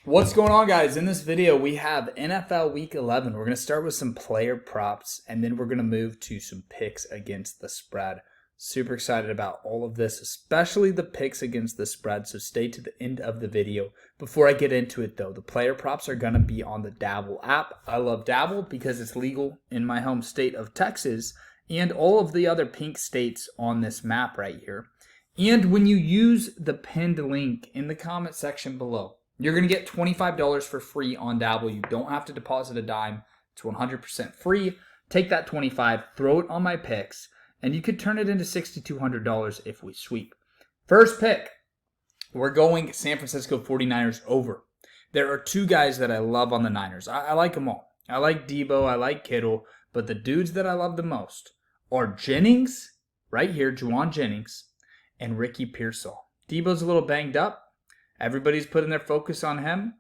What's going on, guys? In this video, we have NFL Week 11. We're going to start with some player props, and then we're going to move to some picks against the spread. Super excited about all of this, especially the picks against the spread, so stay to the end of the video. Before I get into it, though, the player props are going to be on the Dabble app. I love Dabble because it's legal in my home state of Texas and all of the other pink states on this map right here. And when you use the pinned link in the comment section below, you're going to get $25 for free on Dabble. You don't have to deposit a dime. It's 100% free. Take that $25, throw it on my picks, and you could turn it into $6,200 if we sweep. First pick, we're going San Francisco 49ers over. There are two guys that I love on the Niners. I like them all. I like Debo, I like Kittle, but the dudes that I love the most are Jennings, right here, Juwan Jennings, and Ricky Pearsall. Debo's a little banged up. Everybody's putting their focus on him.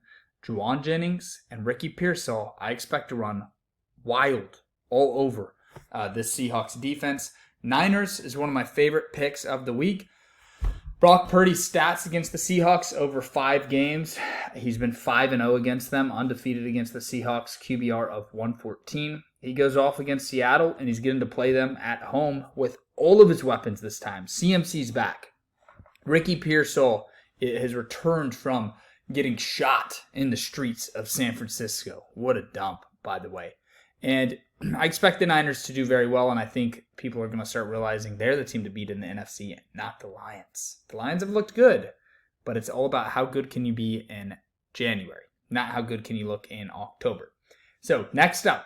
Juwan Jennings and Ricky Pearsall, I expect to run wild all over this Seahawks defense. Niners is one of my favorite picks of the week. Brock Purdy's stats against the Seahawks over 5 games. He's been 5-0 against them, undefeated against the Seahawks, QBR of 114. He goes off against Seattle, and he's getting to play them at home with all of his weapons this time. CMC's back. Ricky Pearsall has returned from getting shot in the streets of San Francisco. What a dump, by the way. And I expect the Niners to do very well, and I think people are going to start realizing they're the team to beat in the NFC, not the Lions. The Lions have looked good, but it's all about how good can you be in January, not how good can you look in October. So next up,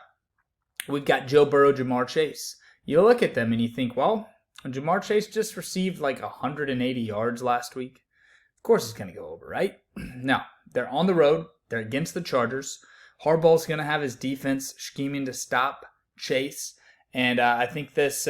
we've got Joe Burrow, Jamar Chase. You look at them and you think, well, Jamar Chase just received like 180 yards last week. Of course it's going to go over, right? No, they're on the road. They're against the Chargers. Harbaugh's going to have his defense scheming to stop Chase. And I think this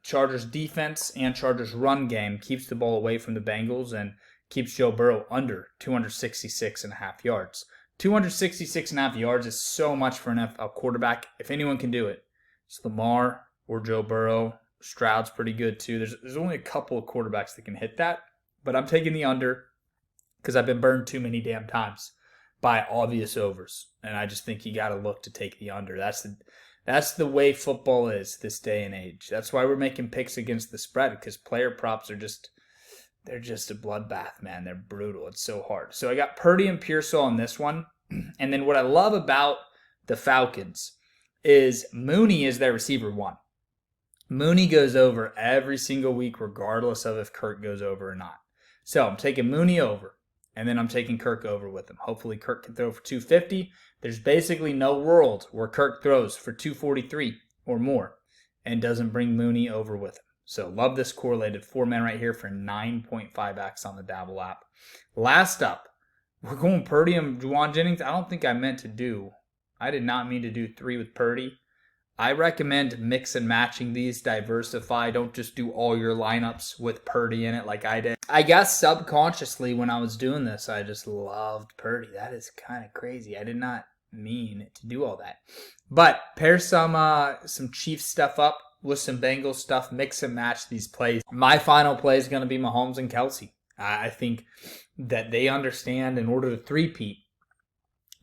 Chargers defense and Chargers run game keeps the ball away from the Bengals and keeps Joe Burrow under 266.5 yards. 266.5 yards is so much for an NFL quarterback. If anyone can do it, it's Lamar or Joe Burrow. Stroud's pretty good too. There's only a couple of quarterbacks that can hit that. But I'm taking the under because I've been burned too many damn times by obvious overs. And I just think you got to look to take the under. That's the way football is this day and age. That's why we're making picks against the spread, because player props are they're just a bloodbath, man. They're brutal. It's so hard. So I got Purdy and Pearsall on this one. And then what I love about the Falcons is Mooney is their receiver one. Mooney goes over every single week regardless of if Kirk goes over or not. So I'm taking Mooney over, and then I'm taking Kirk over with him. Hopefully Kirk can throw for 250. There's basically no world where Kirk throws for 243 or more and doesn't bring Mooney over with him. So love this correlated 4-man right here for 9.5x on the Dabble app. Last up, we're going Purdy and Juwan Jennings. I did not mean to do 3 with Purdy. I recommend mix and matching these, diversify. Don't just do all your lineups with Purdy in it like I did. I guess subconsciously when I was doing this, I just loved Purdy. That is kind of crazy. I did not mean to do all that. But pair some Chiefs stuff up with some Bengals stuff. Mix and match these plays. My final play is going to be Mahomes and Kelsey. I think that they understand in order to three-peat,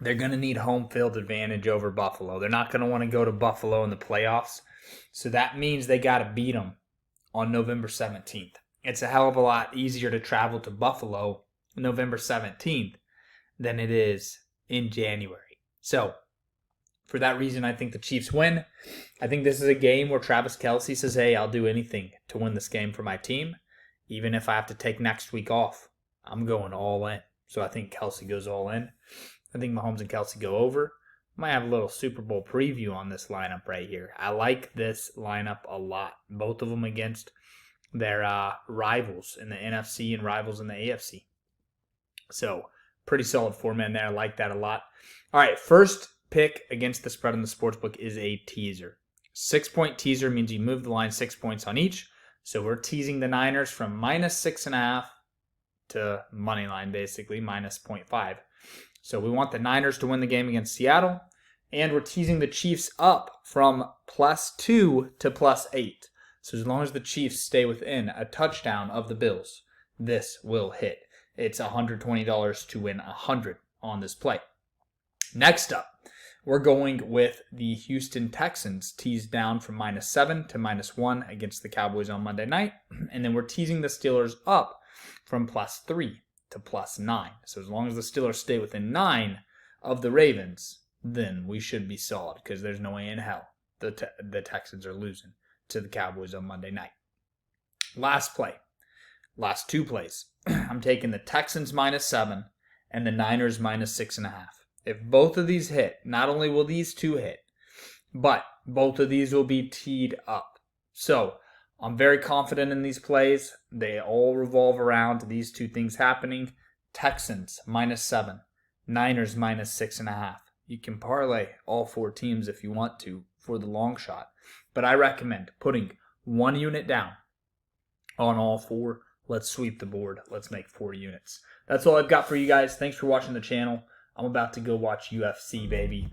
they're going to need home field advantage over Buffalo. They're not going to want to go to Buffalo in the playoffs. So that means they got to beat them on November 17th. It's a hell of a lot easier to travel to Buffalo November 17th than it is in January. So for that reason, I think the Chiefs win. I think this is a game where Travis Kelce says, hey, I'll do anything to win this game for my team. Even if I have to take next week off, I'm going all in. So I think Kelce goes all in. I think Mahomes and Kelsey go over. Might have a little Super Bowl preview on this lineup right here. I like this lineup a lot. Both of them against their rivals in the NFC and rivals in the AFC. So pretty solid 4-man there. I like that a lot. All right, first pick against the spread on the sportsbook is a teaser. 6-point teaser means you move the line 6 points on each. So we're teasing the Niners from -6.5 to money line, basically, -0.5. So we want the Niners to win the game against Seattle, and we're teasing the Chiefs up from +2 to +8. So as long as the Chiefs stay within a touchdown of the Bills, this will hit. It's $120 to win 100 on this play. Next up, we're going with the Houston Texans teased down from -7 to -1 against the Cowboys on Monday night. And then we're teasing the Steelers up from +3 to +9. So as long as the Steelers stay within 9 of the Ravens, then we should be solid because there's no way in hell the Texans are losing to the Cowboys on Monday night. Last two plays. I'm taking the Texans -7 and the Niners -6.5. If both of these hit, not only will these two hit, but both of these will be teed up. So I'm very confident in these plays. They all revolve around these two things happening. Texans -7, Niners -6.5. You can parlay all 4 teams if you want to for the long shot. But I recommend putting 1 unit down on all 4. Let's sweep the board. Let's make 4 units. That's all I've got for you guys. Thanks for watching the channel. I'm about to go watch UFC, baby.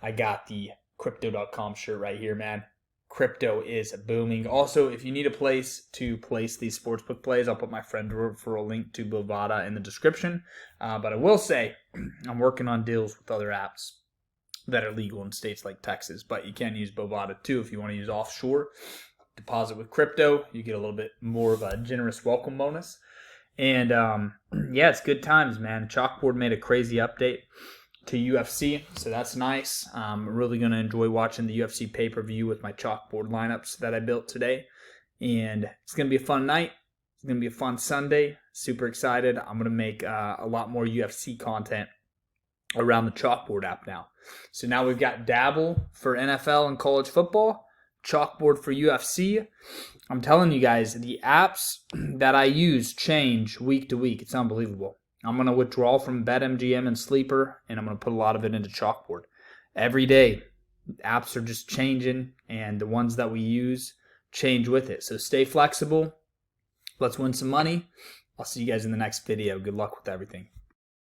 I got the Crypto.com shirt right here, man. Crypto is booming. Also, if you need a place to place these sportsbook plays, I'll put my friend referral link to Bovada in the description. But I will say, I'm working on deals with other apps that are legal in states like Texas. But you can use Bovada too if you want to use offshore. Deposit with crypto, you get a little bit more of a generous welcome bonus. And yeah, it's good times, man. Chalkboard made a crazy update to UFC, so that's nice. I'm really going to enjoy watching the UFC pay-per-view with my Chalkboard lineups that I built today. And it's going to be a fun night. It's going to be a fun Sunday. Super excited. I'm going to make a lot more UFC content around the Chalkboard app now. So now we've got Dabble for NFL and college football, Chalkboard for UFC. I'm telling you guys, the apps that I use change week to week. It's unbelievable. I'm going to withdraw from BetMGM and Sleeper, and I'm going to put a lot of it into Chalkboard. Every day, apps are just changing, and the ones that we use change with it. So stay flexible. Let's win some money. I'll see you guys in the next video. Good luck with everything.